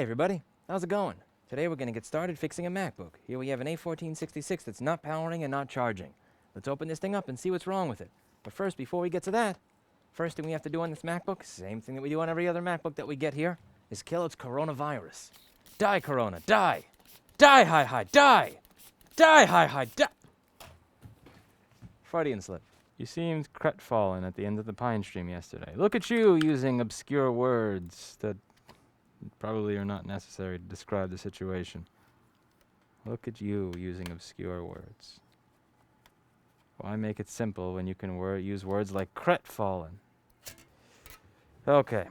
everybody, how's it going? Today we're going to get started fixing a MacBook. Here we have an A1466 that's not powering and not charging. Let's open this thing up and see what's wrong with it. But first, before we get to that, first thing we have to do on this MacBook, same thing that we do on every other MacBook that we get here, is kill its coronavirus. Die, Corona, die! Die, hi, die! Die, hi, die! Freudian slip. You seemed crestfallen at the end of the Pine stream yesterday. Look at you using obscure words that probably are not necessary to describe the situation. Look at you using obscure words. Why make it simple when you can use words like crestfallen? Okay,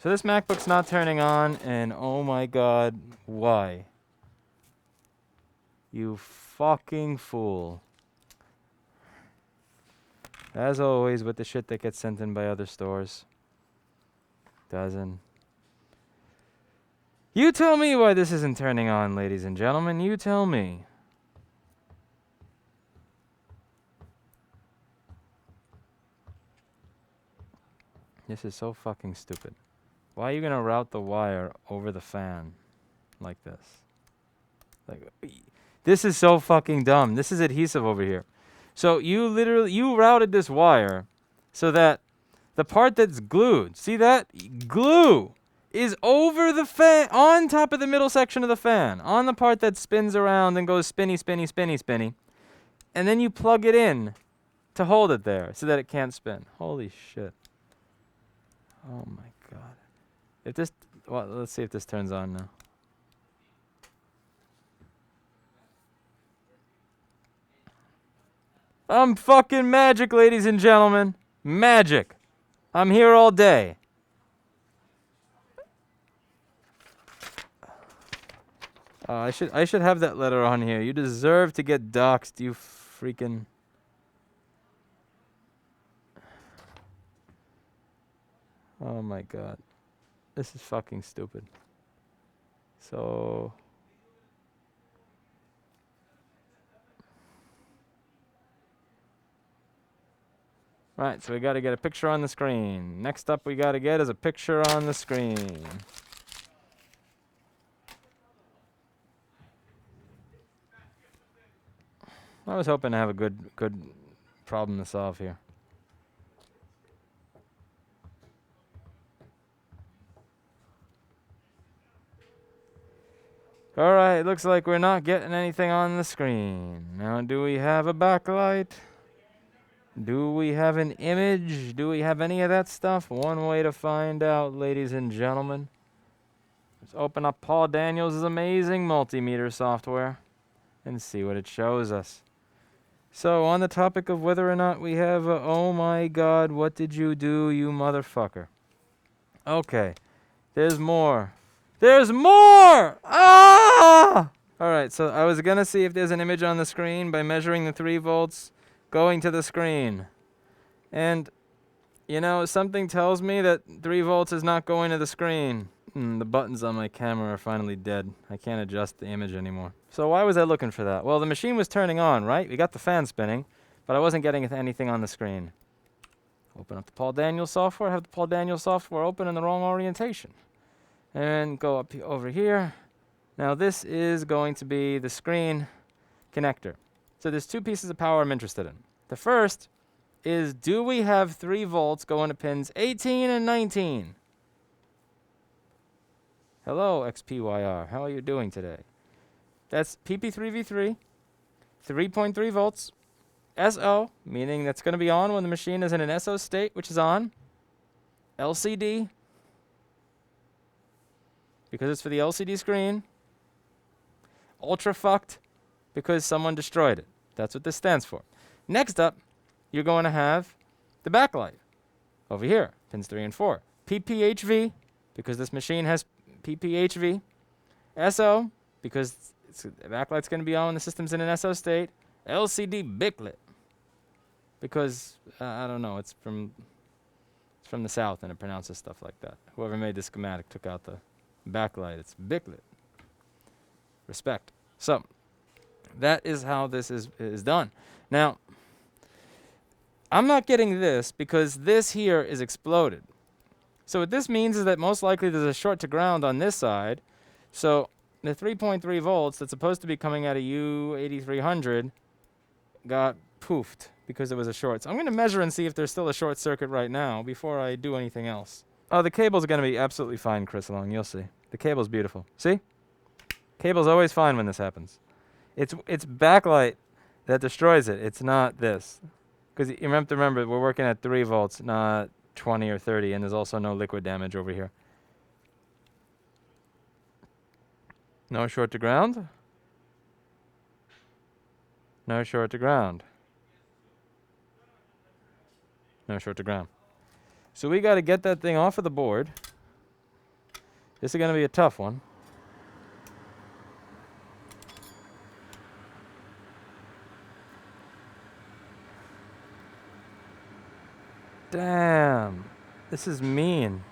so this MacBook's not turning on, and oh my god, why? You fucking fool. As always with the shit that gets sent in by other stores. Doesn't. You tell me why this isn't turning on, ladies and gentlemen. You tell me. This is so fucking stupid. Why are you gonna route the wire over the fan like this? Like, this is so fucking dumb. This is adhesive over here. So you routed this wire so that the part that's glued, see that? Glue is over the fan, on top of the middle section of the fan, on the part that spins around and goes spinny, spinny, spinny, spinny. And then you plug it in to hold it there so that it can't spin. Holy shit. Oh my god. If this, well, let's see if this turns on now. I'm fucking magic, ladies and gentlemen. Magic. I'm here all day. I should have that letter on here. You deserve to get doxxed, you freaking... Oh my god. This is fucking stupid. So... Right, so we gotta get a picture on the screen. Next up we gotta get is a picture on the screen. I was hoping to have a good problem to solve here. Alright, looks like we're not getting anything on the screen. Now, do we have a backlight? Do we have an image? Do we have any of that stuff? One way to find out, ladies and gentlemen. Let's open up Paul Daniels' amazing multimeter software and see what it shows us. So, on the topic of whether or not we have a, oh my god, what did you do, you motherfucker? Okay, there's more. There's more! Ah! Alright, so I was gonna see if there's an image on the screen by measuring the 3 volts going to the screen. And, you know, something tells me that 3 volts is not going to the screen. The buttons on my camera are finally dead. I can't adjust the image anymore. So why was I looking for that? Well, the machine was turning on, right? We got the fan spinning, but I wasn't getting anything on the screen. Open up the Paul Daniels software, have the Paul Daniels software open in the wrong orientation. And go up over here. Now this is going to be the screen connector. So there's 2 pieces of power I'm interested in. The first is, do we have 3 volts going to pins 18 and 19? Hello, XPYR. How are you doing today? That's PP3V3, 3.3 volts, SO, meaning that's going to be on when the machine is in an SO state, which is on. LCD, because it's for the LCD screen. Ultra fucked, because someone destroyed it. That's what this stands for. Next up, you're going to have the backlight over here, pins 3 and 4. PPHV, because this machine has PPHV. SO, because the backlight's going to be on when the system's in an SO state. LCD Biclet, because I don't know, it's from the south and it pronounces stuff like that. Whoever made this schematic took out the backlight. It's Biclet. Respect. So that is how this is done. Now, I'm not getting this because this here is exploded. So what this means is that most likely there's a short to ground on this side, So the 3.3 volts that's supposed to be coming out of U8300 got poofed because it was a short. So I'm going to measure and see if there's still a short circuit right now before I do anything else. Oh, the cable's going to be absolutely fine, Chris Long. You'll see. The cable's beautiful. See? Cable's always fine when this happens. It's backlight that destroys it. It's not this. Because you have to remember, we're working at 3 volts, not 20 or 30, and there's also no liquid damage over here. No short to ground. No short to ground. No short to ground. So we got to get that thing off of the board. This is going to be a tough one. Damn. This is mean.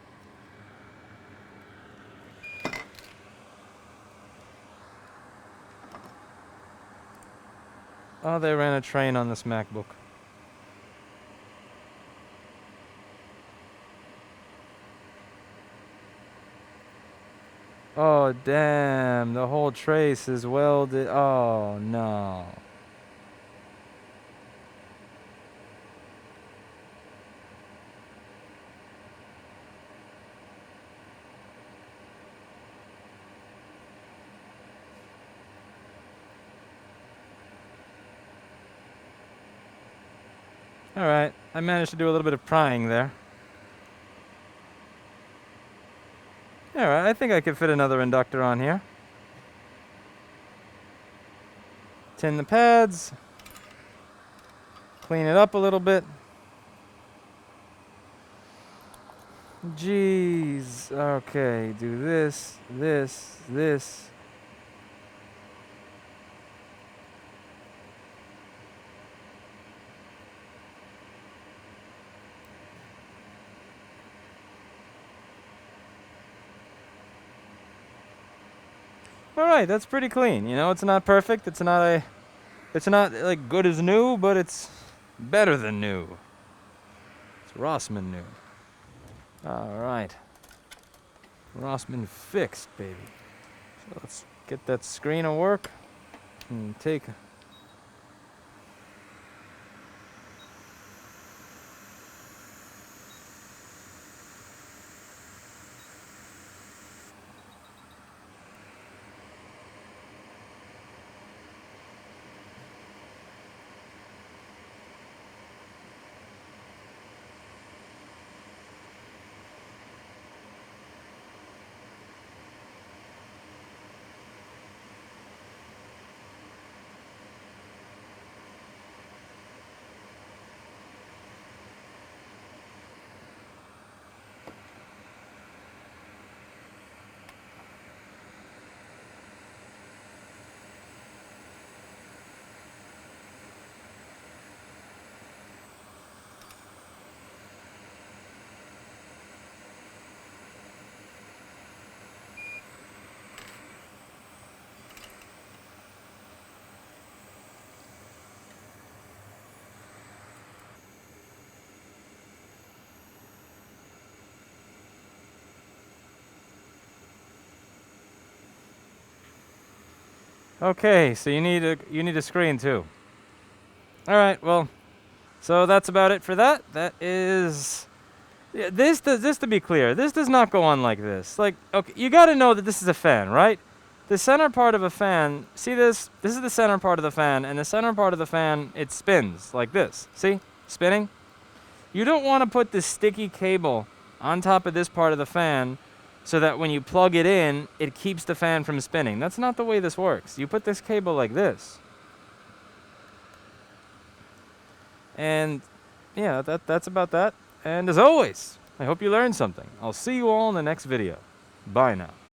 Oh, they ran a train on this MacBook. Oh, damn. The whole trace is welded. Oh, no. All right. I managed to do a little bit of prying there. All right. I think I could fit another inductor on here. Tin the pads. Clean it up a little bit. Jeez. Okay. Do this, this, this. All right, that's pretty clean. You know, it's not perfect. It's not like good as new, but it's better than new. It's Rossman new. All right. Rossman fixed, baby. So let's get that screen to work and take. Okay, so you need a screen too. All right, well, so that's about it for that. That is, yeah, this to be clear, this does not go on like this. Like, okay, you got to know that this is a fan, right? The center part of a fan, see this? This is the center part of the fan, and the center part of the fan, it spins like this. See? Spinning. You don't want to put this sticky cable on top of this part of the fan so that when you plug it in, it keeps the fan from spinning. That's not the way this works. You put this cable like this. And yeah, that's about that. And as always, I hope you learned something. I'll see you all in the next video. Bye now.